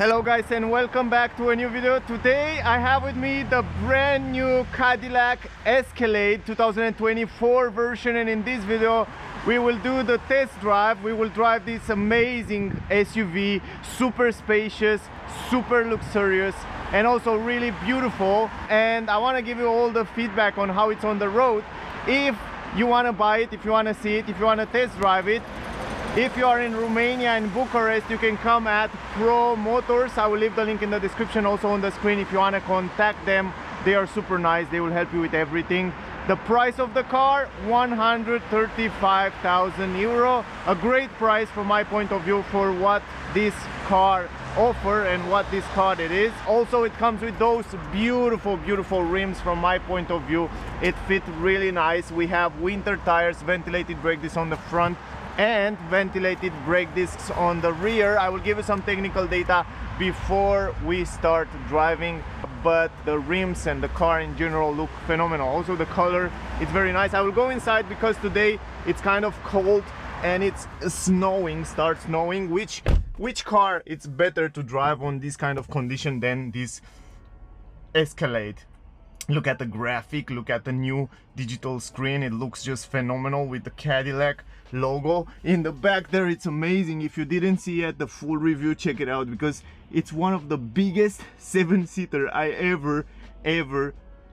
Hello guys and welcome back to a new video. Today I have with me the brand new Cadillac Escalade 2024 version, and in this video we will do the test drive. We will drive this amazing SUV, super spacious, super luxurious, and also really beautiful. And I want to give you all the feedback on how it's on the road. If you want to buy it, if you want to see it, if you want to test drive it, if you are in Romania and Bucharest, you can come at Promotors. I will leave the link in the description, also on the screen. If you want to contact them, they are super nice. They will help you with everything. The price of the car, 135,000 euro. A great price from my point of view for what this car offer and what this car it is. Also, it comes with those beautiful rims. From my point of view, it fit really nice. We have winter tires, ventilated brake discs on the front and ventilated brake discs on the rear. I will give you some technical data before we start driving, but the rims and the car in general look phenomenal. Also the color, it's very nice. I will go inside because today it's kind of cold and it's snowing, starts snowing. Which car it's better to drive on this kind of condition than this Escalade? Look at the graphic, look at the new digital screen. It looks just phenomenal with the Cadillac logo in the back there. It's amazing. If you didn't see yet the full review, check it out because it's one of the biggest 7-seater I ever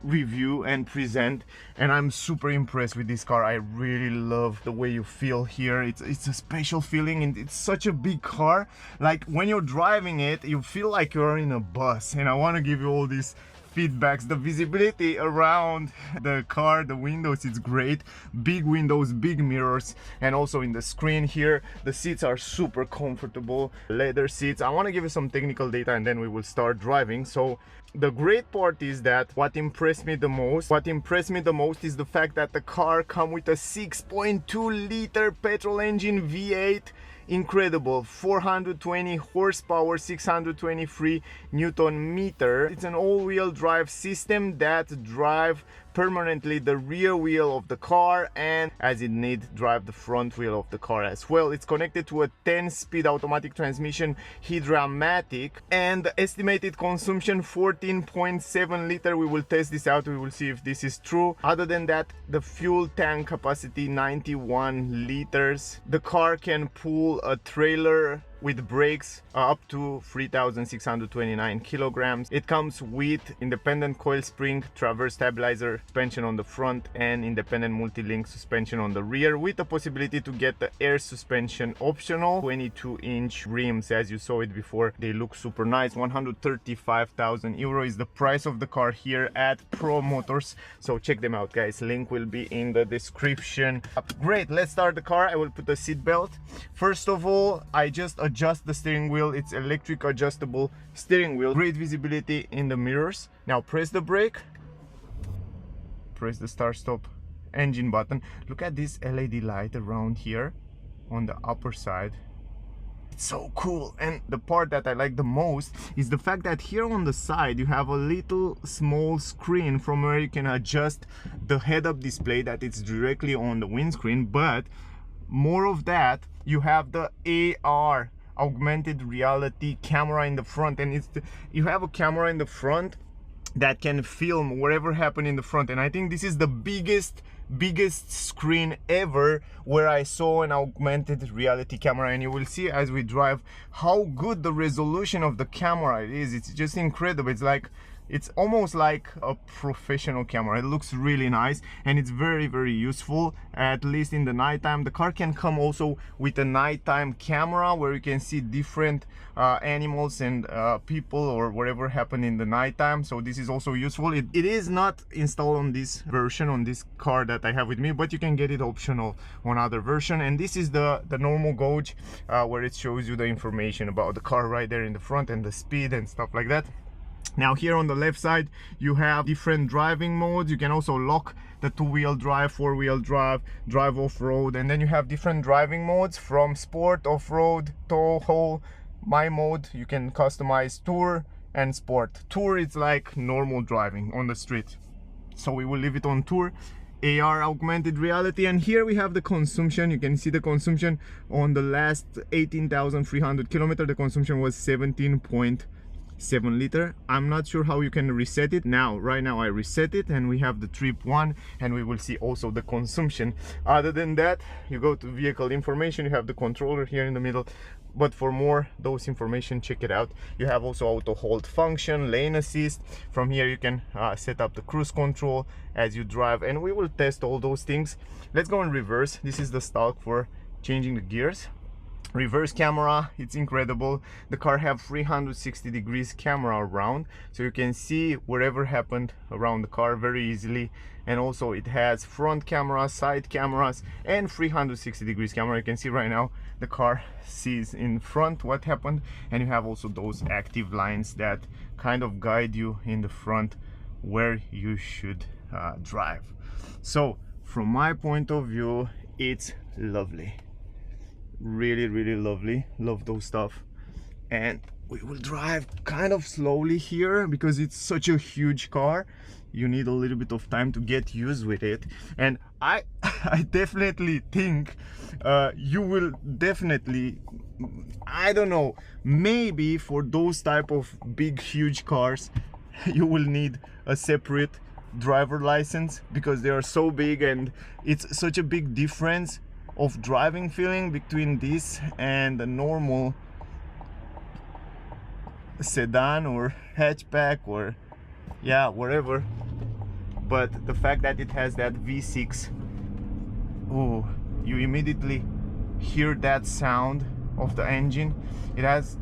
review and present, and I'm super impressed with this car. I really love the way you feel here. It's a special feeling, and it's such a big car. Like when you're driving it, you feel like you're in a bus, and I want to give you all these feedbacks. The visibility around the car, the windows, it's great. Big windows, big mirrors, and also in the screen here the seats are super comfortable, leather seats. I want to give you some technical data and then we will start driving. So the great part is that what impressed me the most is the fact that the car comes with a 6.2 liter petrol engine V8. Incredible, 420 horsepower, 623 Newton meter. It's an all-wheel drive system that drive permanently the rear wheel of the car, and as it needs, drive the front wheel of the car as well. It's connected to a 10-speed automatic transmission, Hydra-Matic, and the estimated consumption 14.7 liter. We will test this out, we will see if this is true. Other than that, the fuel tank capacity 91 liters. The car can pull a trailer with brakes up to 3,629 kilograms. It comes with independent coil spring, Transverse stabilizer, suspension on the front, and independent multi-link suspension on the rear, with the possibility to get the air suspension optional. 22-inch rims, as you saw it before. They look super nice. 135,000 euro is the price of the car here at Promotors. So check them out, guys. Link will be in the description. Great, let's start the car. I will put a seat belt. First of all, I just adjust the steering wheel. It's electric adjustable steering wheel. Great visibility in the mirrors. Now press the brake, press the start stop engine button. Look at this LED light around here on the upper side. It's so cool. And the part that I like the most is the fact that here on the side you have a little small screen from where you can adjust the head-up display that it's directly on the windscreen. But more of that, you have the AR, augmented reality camera in the front, and you have a camera in the front that can film whatever happened in the front. And I think this is the biggest screen ever where I saw an augmented reality camera, and you will see as we drive how good the resolution of the camera is. It's just incredible. It's almost like a professional camera. It looks really nice, and it's very useful, at least in the nighttime. The car can come also with a nighttime camera where you can see different animals and people or whatever happened in the nighttime. So this is also useful. It is not installed on this version, on this car that I have with me, but you can get it optional on other version. And this is the normal gauge where it shows you the information about the car right there in the front and the speed and stuff like that. Now here on the left side you have different driving modes. You can also lock the 2-wheel drive, 4-wheel drive, drive off-road, and then you have different driving modes from sport, off-road, tow, haul. My mode, you can customize tour and sport. Tour is like normal driving on the street, so we will leave it on tour. AR, augmented reality. And here we have the consumption. You can see the consumption on the last 18,300 kilometers. The consumption was 17.7 liter. I'm not sure how you can reset it now. Right now I reset it, and we have the trip 1, and we will see also the consumption. Other than that, you go to vehicle information, you have the controller here in the middle. But for more those information, check it out. You have also auto hold function, lane assist. From here you can set up the cruise control as you drive, and we will test all those things. Let's go in reverse. This is the stalk for changing the gears. Reverse camera, it's incredible. The car have 360 degrees camera around, so you can see whatever happened around the car very easily. And also it has front camera, side cameras, and 360 degrees camera. You can see right now the car sees in front what happened, and you have also those active lines that kind of guide you in the front where you should drive. So from my point of view, it's lovely. Really lovely. Love those stuff. And we will drive kind of slowly here because it's such a huge car. You need a little bit of time to get used with it. And I definitely think you will definitely, I don't know, maybe for those type of big huge cars you will need a separate driver license, because they are so big and it's such a big difference of driving feeling between this and a normal sedan or hatchback or yeah, whatever. But the fact that it has that V6, oh, you immediately hear that sound of the engine. It has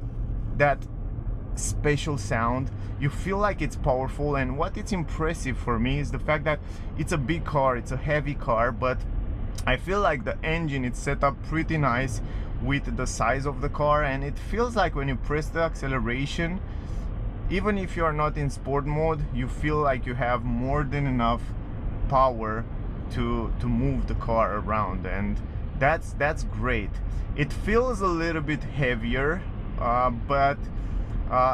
that special sound. You feel like it's powerful, and what it's impressive for me is the fact that it's a big car, it's a heavy car, but I feel like the engine is set up pretty nice with the size of the car, and it feels like when you press the acceleration, even if you are not in sport mode, you feel like you have more than enough power to move the car around, and that's great. It feels a little bit heavier, but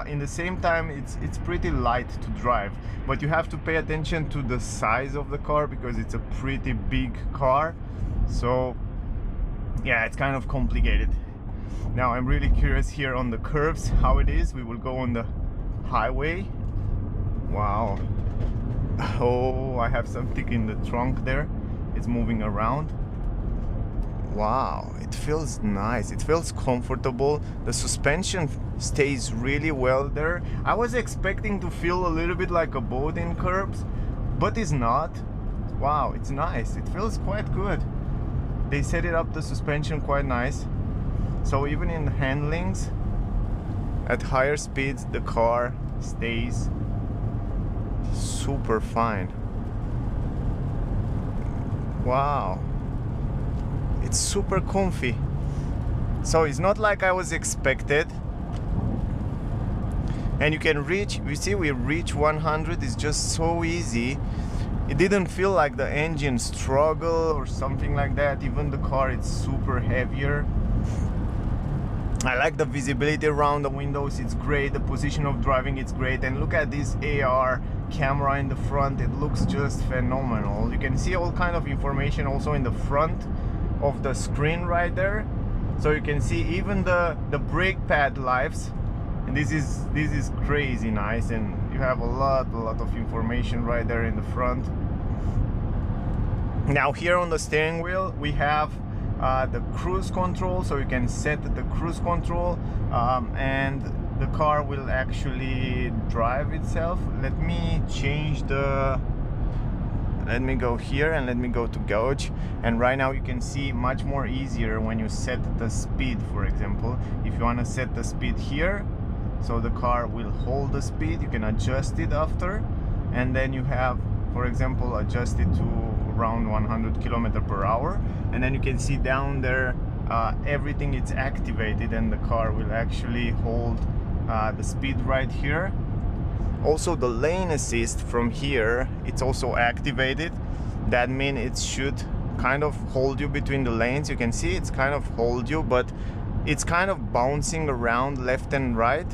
in the same time it's pretty light to drive. But you have to pay attention to the size of the car because it's a pretty big car. So yeah, it's kind of complicated. Now I'm really curious here on the curves how it is. We will go on the highway. Wow. Oh, I have something in the trunk there. It's moving around. Wow, it feels nice. It feels comfortable. The suspension stays really well there. I was expecting to feel a little bit like a boat in curves, but it's not. Wow, it's nice. It feels quite good. They set it up, the suspension, quite nice. So even in handlings at higher speeds, the car stays super fine. Wow, it's super comfy. So it's not like I was expected. And you can reach, you see, we reach 100. It's just so easy. It didn't feel like the engine struggle or something like that. Even the car, it's super heavier. I like the visibility around the windows, it's great. The position of driving, it's great. And look at this AR camera in the front, it looks just phenomenal. You can see all kind of information also in the front of the screen right there. So you can see even the brake pad lives, and this is crazy nice. And you have a lot of information right there in the front. Now here on the steering wheel we have the cruise control, so you can set the cruise control, and the car will actually drive itself. Let me change the, let me go here and let me go to gauge, and right now you can see much more easier when you set the speed. For example, if you want to set the speed here, so the car will hold the speed, you can adjust it after, and then you have, for example, adjust it to around 100 km/h, and then you can see down there everything is activated, and the car will actually hold the speed right here. Also the lane assist from here, it's also activated. That means it should kind of hold you between the lanes. You can see it's kind of hold you, but it's kind of bouncing around left and right.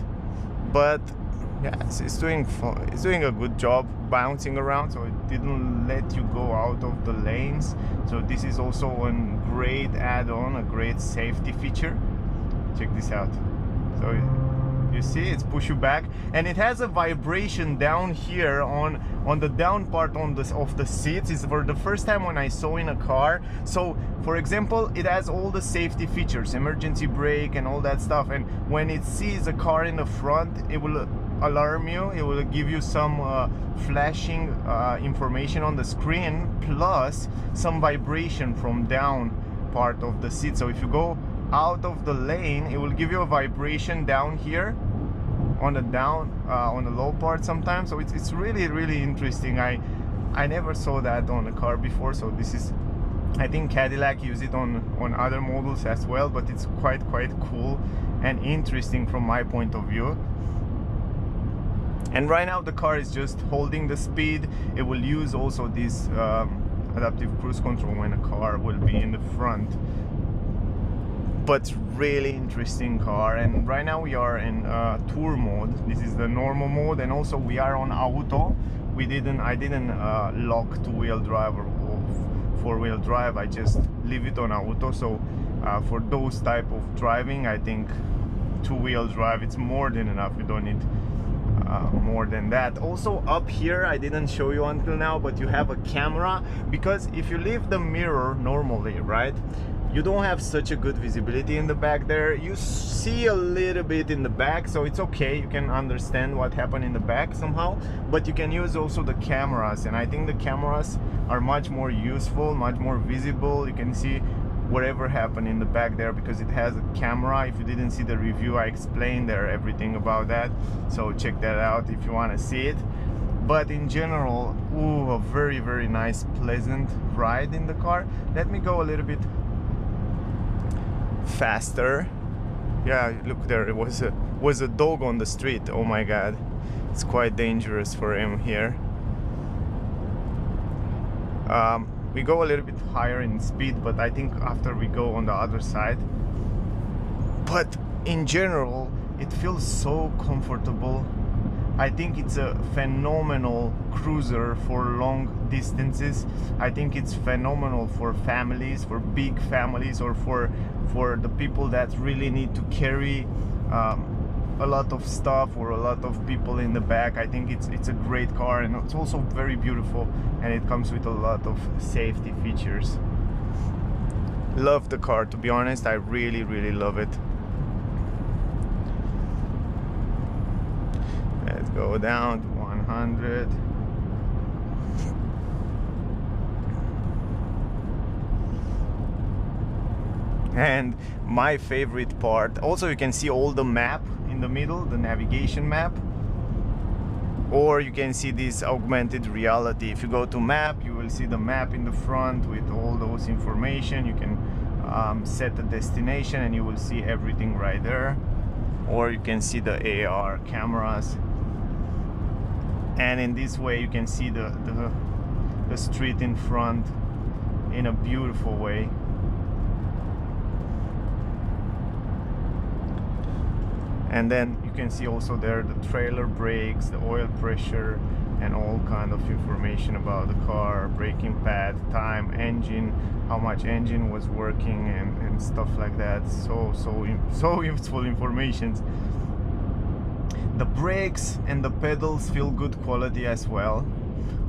But yeah, it's doing a good job bouncing around, so it didn't let you go out of the lanes. So this is also a great add-on, a great safety feature. Check this out. So you see, it's push you back, and it has a vibration down here on the down part of the seats. It's for the first time when I saw in a car. So for example, it has all the safety features, emergency brake and all that stuff, and when it sees a car in the front, it will alarm you, it will give you some flashing information on the screen, plus some vibration from down part of the seat. So if you go out of the lane, it will give you a vibration down here on the on the low part sometimes. So it's really interesting. I never saw that on a car before, so this is, I think Cadillac use it on other models as well, but it's quite cool and interesting from my point of view. And right now the car is just holding the speed. It will use also this adaptive cruise control when a car will be in the front. But really interesting car. And right now we are in tour mode. This is the normal mode, and also we are on auto. I didn't lock two-wheel drive or four-wheel drive. I just leave it on auto. So for those type of driving, I think two-wheel drive, it's more than enough. You don't need more than that. Also up here, I didn't show you until now, but you have a camera, because if you leave the mirror normally, right, you don't have such a good visibility in the back there. You see a little bit in the back, so it's okay, you can understand what happened in the back somehow, but you can use also the cameras, and I think the cameras are much more useful, much more visible. You can see whatever happened in the back there because it has a camera. If you didn't see the review, I explained there everything about that, so check that out if you want to see it. But in general, ooh, a very nice, pleasant ride in the car. Let me go a little bit faster. Yeah, look, there was a dog on the street. Oh my god, it's quite dangerous for him here. We go a little bit higher in speed, but I think after we go on the other side. But in general, it feels so comfortable. I think it's a phenomenal cruiser for long distances. I think it's phenomenal for families, for big families, or for the people that really need to carry a lot of stuff or a lot of people in the back. I think it's a great car, and it's also very beautiful, and it comes with a lot of safety features. Love the car, to be honest. I really love it. Let's go down to 100. And my favorite part, also you can see all the map in the middle, the navigation map, or you can see this augmented reality. If you go to map, you will see the map in the front with all those information. You can set the destination and you will see everything right there, or you can see the AR cameras, and in this way you can see the street in front in a beautiful way. And then you can see also there the trailer brakes, the oil pressure, and all kind of information about the car, braking pad, time, engine, how much engine was working, and stuff like that. So useful information. The brakes and the pedals feel good quality as well.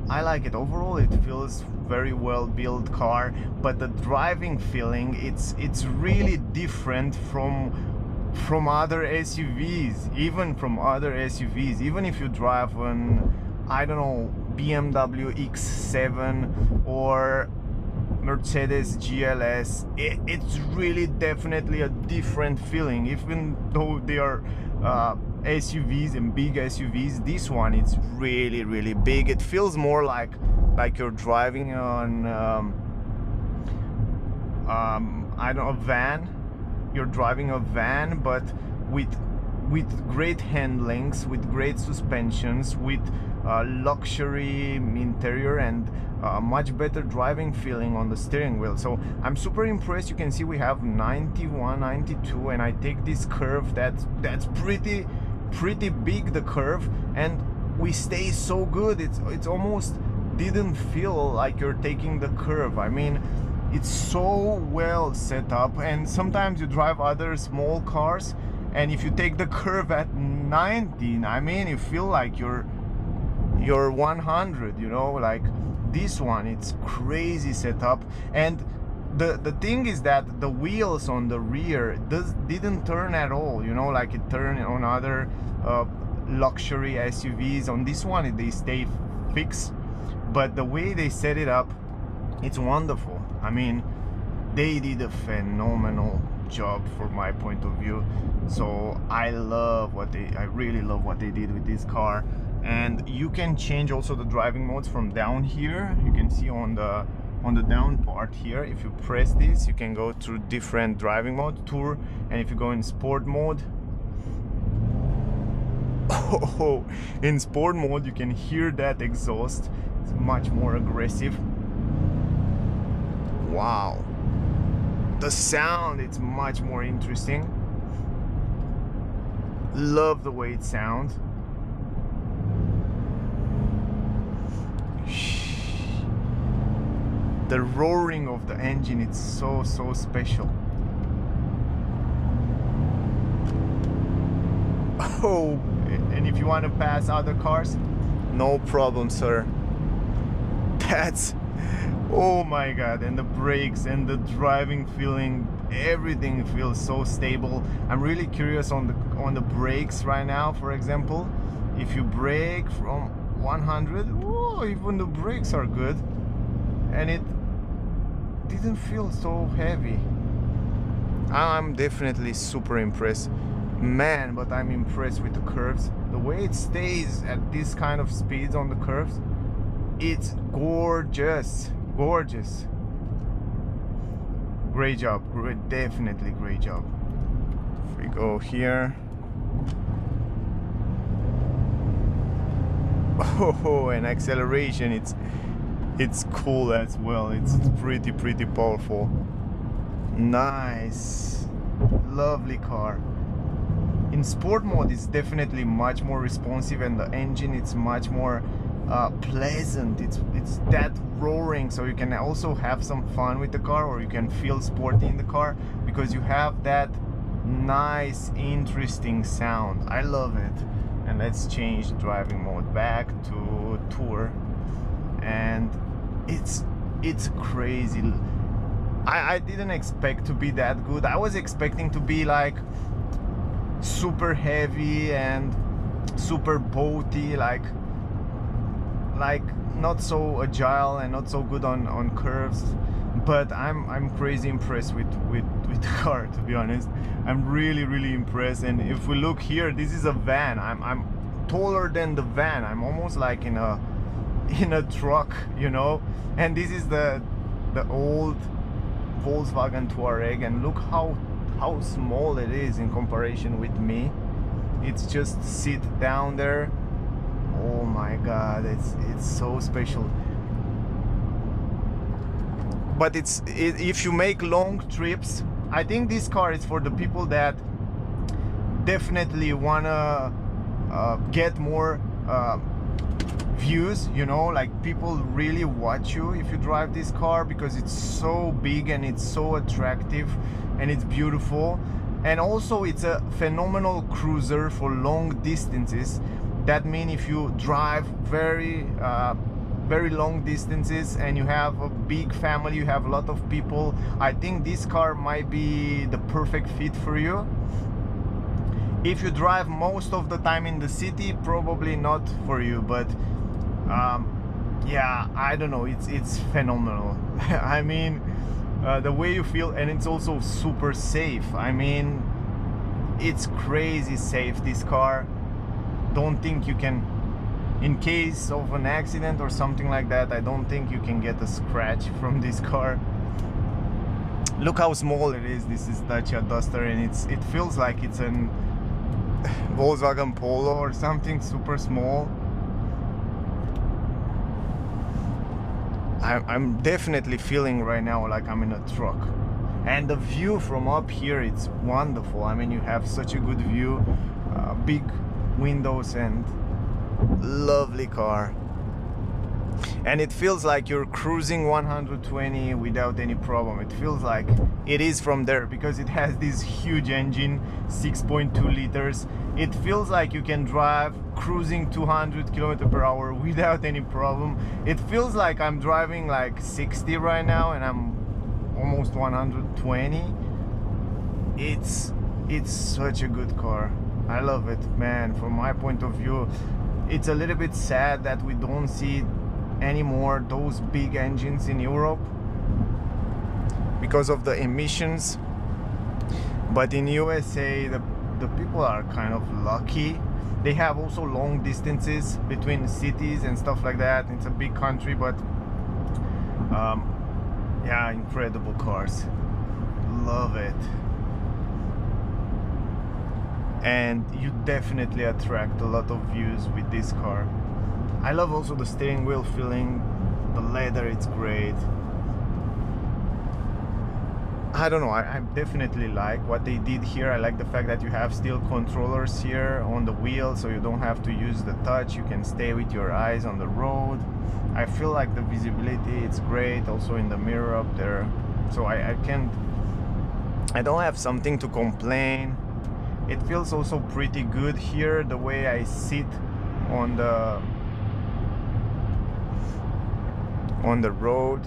I like it. Overall, it feels very well built car, but the driving feeling, it's really different from other SUVs, even from other SUVs. Even if you drive an, I don't know, BMW X7 or Mercedes GLS, it's really definitely a different feeling. Even though they are SUVs and big SUVs, this one, it's really big. It feels more like you're driving on I don't know, a van. You're driving a van, but with great handlings, with great suspensions, with luxury interior, and much better driving feeling on the steering wheel. So I'm super impressed. You can see we have 91, 92, and I take this curve that's pretty pretty big, the curve, and we stay so good. It's almost didn't feel like you're taking the curve. I mean, it's so well set up. And sometimes you drive other small cars, and if you take the curve at 90, I mean, you feel like you're 100, you know. Like this one, it's crazy setup. And the thing is that the wheels on the rear didn't turn at all, you know, like it turned on other luxury SUVs. On this one they stay fixed, but the way they set it up, it's wonderful. I mean, they did a phenomenal job from my point of view. So I really love what they did with this car. And you can change also the driving modes from down here. You can see on the down part here, if you press this, you can go through different driving mode, tour, and if you go in sport mode, oh, in sport mode you can hear that exhaust. It's much more aggressive. Wow, the sound, it's much more interesting. Love the way it sounds. The roaring of the engine, it's so special. Oh, and if you want to pass other cars, no problem, sir. That's, oh my god. And the brakes and the driving feeling, everything feels so stable. I'm really curious on the brakes right now. For example, if you brake from 100, oh, even the brakes are good, and it didn't feel so heavy. I'm definitely super impressed, man. But I'm impressed with the curves, the way it stays at this kind of speeds on the curves. It's gorgeous. Great job, definitely great job. If we go here, oh, and acceleration, it's cool as well. It's pretty powerful. Nice, lovely car. In sport mode it's definitely much more responsive, and the engine, it's much more pleasant. It's that roaring, so you can also have some fun with the car, or you can feel sporty in the car because you have that nice, interesting sound. I love it. And let's change driving mode back to tour, and it's crazy. I didn't expect to be that good. I was expecting to be like super heavy and super boaty, like not so agile and not so good on curves. But I'm crazy impressed with the car, to be honest. I'm really impressed. And if we look here, this is a van. I'm taller than the van. I'm almost like in a truck, you know. And this is the old Volkswagen Touareg, and look how small it is in comparison with me. It's just sit down there. Oh my god, it's so special. But if you make long trips, I think this car is for the people that definitely wanna get more views, you know, like people really watch you if you drive this car, because it's so big and it's so attractive and it's beautiful. And also it's a phenomenal cruiser for long distances. That means if you drive very long distances and you have a big family, you have a lot of people, I think this car might be the perfect fit for you. If you drive most of the time in the city, probably not for you, but yeah, I don't know, it's phenomenal. I mean, the way you feel, and it's also super safe. I mean, it's crazy safe, this car. Don't think you can, in case of an accident or something like that, I don't think you can get a scratch from this car. Look how small it is. This is Dacia Duster, and it feels like it's an Volkswagen Polo or something, super small. I'm definitely feeling right now like I'm in a truck. And the view from up here, it's wonderful. I mean, you have such a good view, big windows, and lovely car. And it feels like you're cruising 120 without any problem. It feels like it is from there because it has this huge engine, 6.2 liters. It feels like you can drive cruising 200 km per hour without any problem. It feels like I'm driving like 60 right now and I'm almost 120. It's such a good car. I love it, man. From my point of view, it's a little bit sad that we don't see anymore those big engines in Europe because of the emissions, but in USA the people are kind of lucky. They have also long distances between cities and stuff like that. It's a big country, but yeah, incredible cars. Love it. And you definitely attract a lot of views with this car. I love also the steering wheel feeling, the leather, it's great. I don't know, I definitely like what they did here. I like the fact that you have still controllers here on the wheel, so you don't have to use the touch. You can stay with your eyes on the road. I feel like the visibility, it's great, also in the mirror up there. So I don't have something to complain. It feels also pretty good here, the way I sit on the road.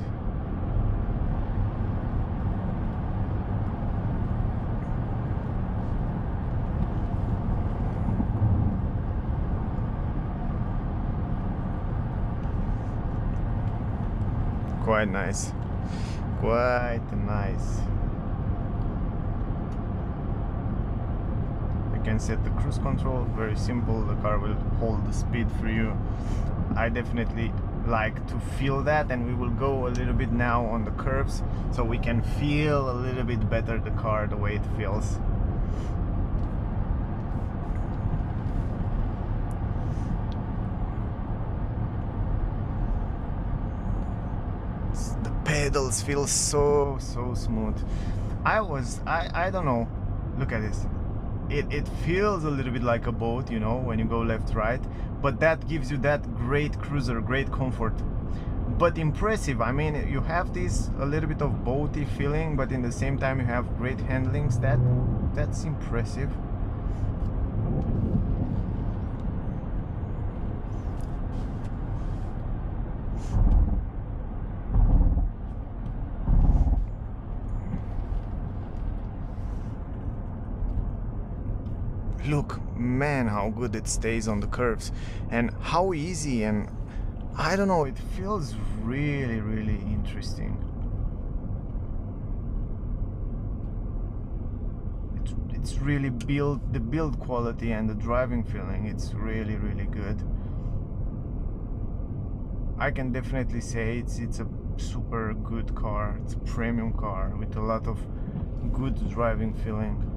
Quite nice. Quite nice. You can set the cruise control, very simple. The car will hold the speed for you. I definitely like to feel that, and we will go a little bit now on the curves so we can feel a little bit better the car, the way it feels. The pedals feel so smooth. I don't know, look at this. It feels a little bit like a boat, you know, when you go left right, but that gives you that great cruiser, great comfort, but impressive. I mean, you have this a little bit of boaty feeling, but in the same time you have great handlings. That's impressive. Look, man, how good it stays on the curves, and how easy, and I don't know, it feels really interesting. It's really the build quality and the driving feeling, it's really good. I can definitely say it's a super good car. It's a premium car with a lot of good driving feeling.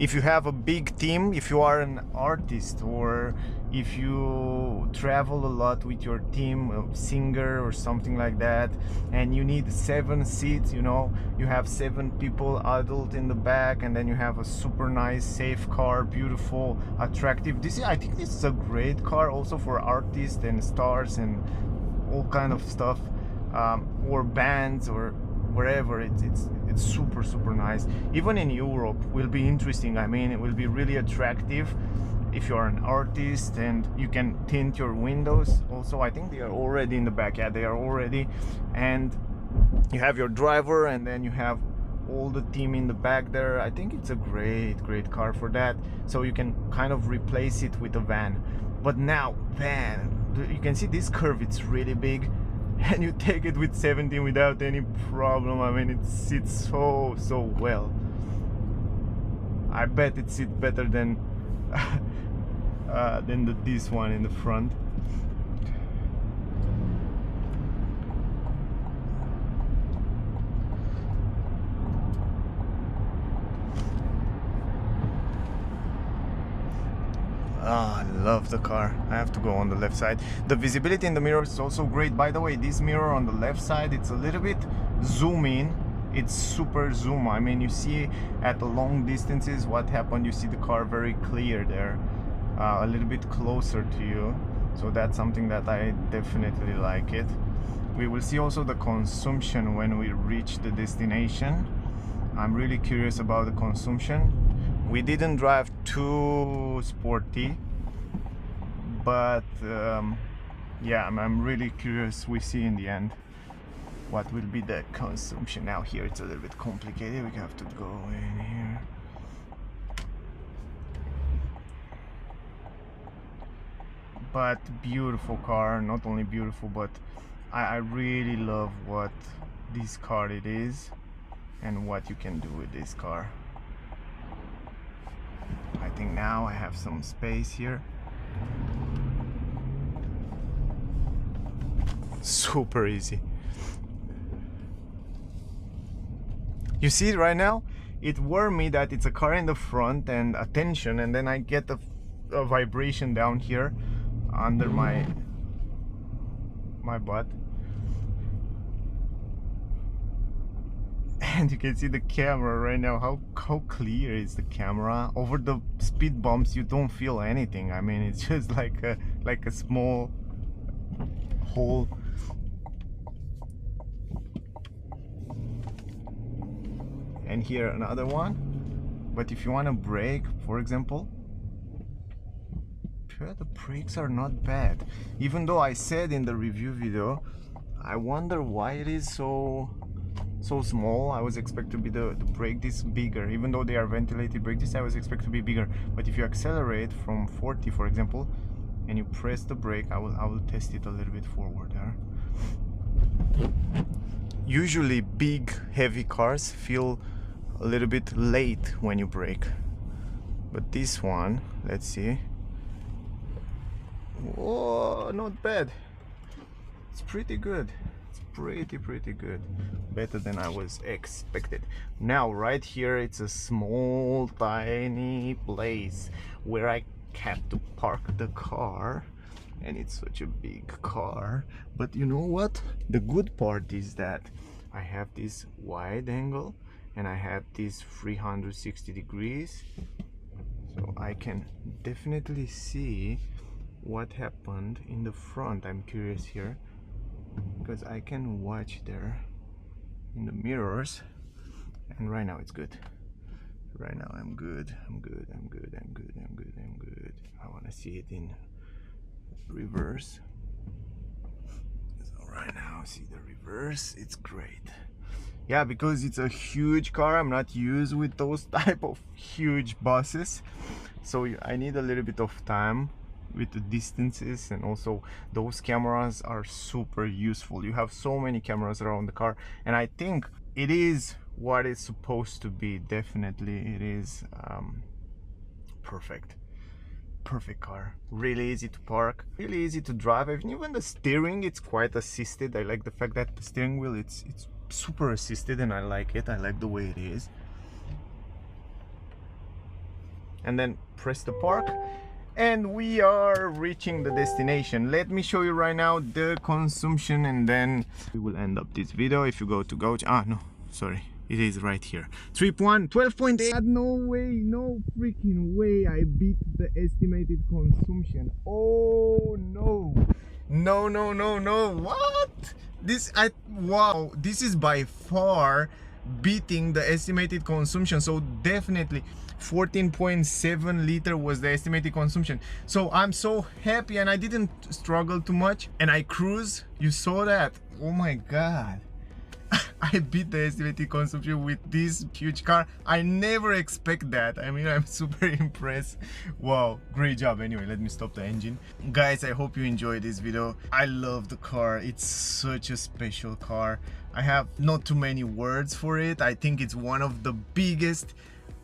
If you have a big team, if you are an artist, or if you travel a lot with your team, a singer or something like that, and you need 7 seats, you know, you have 7 people adult in the back, and then you have a super nice, safe car, beautiful, attractive. I think this is a great car also for artists and stars and all kind of stuff, or bands or wherever. It's super nice. Even in Europe will be interesting. I mean, it will be really attractive if you're an artist, and you can tint your windows also. I think they are already in the back. Yeah, they are already. And you have your driver, and then you have all the team in the back there. I think it's a great car for that. So you can kind of replace it with a van. But now van, you can see this curve, it's really big, and you take it with 17 without any problem. I mean, it sits so well. I bet it sits better than this one in the front. Oh, I love the car. I have to go on the left side. The visibility in the mirror is also great. By the way, this mirror on the left side, it's a little bit zoom in. it's super zoom. I mean, you see at the long distances what happened. You see the car very clear there, a little bit closer to you. So that's something that I definitely like it. We will see also the consumption when we reach the destination. I'm really curious about the consumption. We didn't drive too sporty, but yeah, I'm really curious. We see in the end what will be the consumption. Now here it's a little bit complicated. We have to go in here. But beautiful car, not only beautiful, but I really love what this car it is and what you can do with this car. I think now I have some space here. Super easy. You see it right now? It warned me that it's a car in the front and attention, and then I get a vibration down here under my butt. And you can see the camera right now, how clear is the camera. Over the speed bumps you don't feel anything. I mean, it's just like a small hole. And here another one. But if you want to brake, for example, the brakes are not bad. Even though I said in the review video, I wonder why it is so small. I was expected to be the brake disc bigger. Even though they are ventilated brake discs, I was expected to be bigger. But if you accelerate from 40, for example, and you press the brake, I will test it a little bit forward there. Usually big heavy cars feel a little bit late when you brake, but this one, let's see. Whoa, not bad. It's pretty good. It's pretty good. Better than I was expected. Now right here it's a small tiny place where I had to park the car, and it's such a big car. But you know what? The good part is that I have this wide angle and I have this 360 degrees, so I can definitely see what happened in the front. I'm curious here because I can watch there in the mirrors, and right now it's good. Right now I'm good. I want to see it in reverse. So right now see the reverse, it's great. Yeah, because it's a huge car, I'm not used with those type of huge buses, so I need a little bit of time with the distances, and also those cameras are super useful. You have so many cameras around the car, and I think it is what it's supposed to be. Definitely it is perfect car. Really easy to park, really easy to drive. Even the steering, it's quite assisted. I like the fact that the steering wheel it's super assisted, and I like it. I like the way it is. And then press the park, and we are reaching the destination. Let me show you right now the consumption, and then we will end up this video. If you go to gauge, no, sorry, it is right here. 12.8. No way, no freaking way I beat the estimated consumption. Oh no, what? Wow, this is by far beating the estimated consumption. So definitely 14.7 liter was the estimated consumption. So I'm so happy, and I didn't struggle too much, and I cruise. You saw that? Oh my god. I beat the estimated consumption with this huge car. I never expect that. I mean, I'm super impressed. Wow, great job. Anyway, let me stop the engine. Guys, I hope you enjoyed this video. I love the car. It's such a special car. I have not too many words for it. I think it's one of the biggest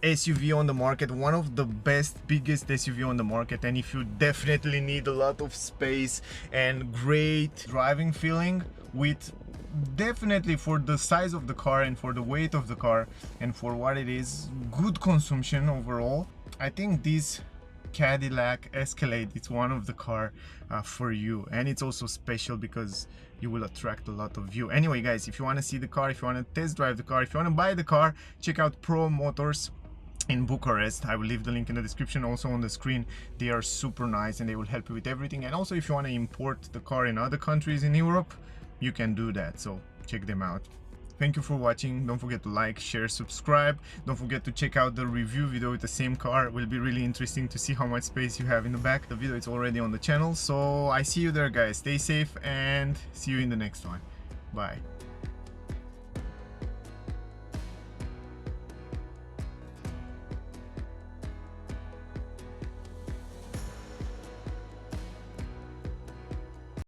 SUV on the market, one of the biggest SUV on the market. And if you definitely need a lot of space and great driving feeling, with definitely for the size of the car and for the weight of the car and for what it is, good consumption overall, I think this Cadillac Escalade. It's one of the car for you, and it's also special because you will attract a lot of view. Anyway guys, if you want to see the car, if you want to test drive the car, if you want to buy the car, check out Promotors in Bucharest. I will leave the link in the description, also on the screen. They are super nice and they will help you with everything. And also if you want to import the car in other countries in Europe, you can do that, so check them out. Thank you for watching. Don't forget to like, share, subscribe. Don't forget to check out the review video with the same car. It will be really interesting to see how much space you have in the back. The video is already on the channel, so I see you there guys. Stay safe and see you in the next one. Bye.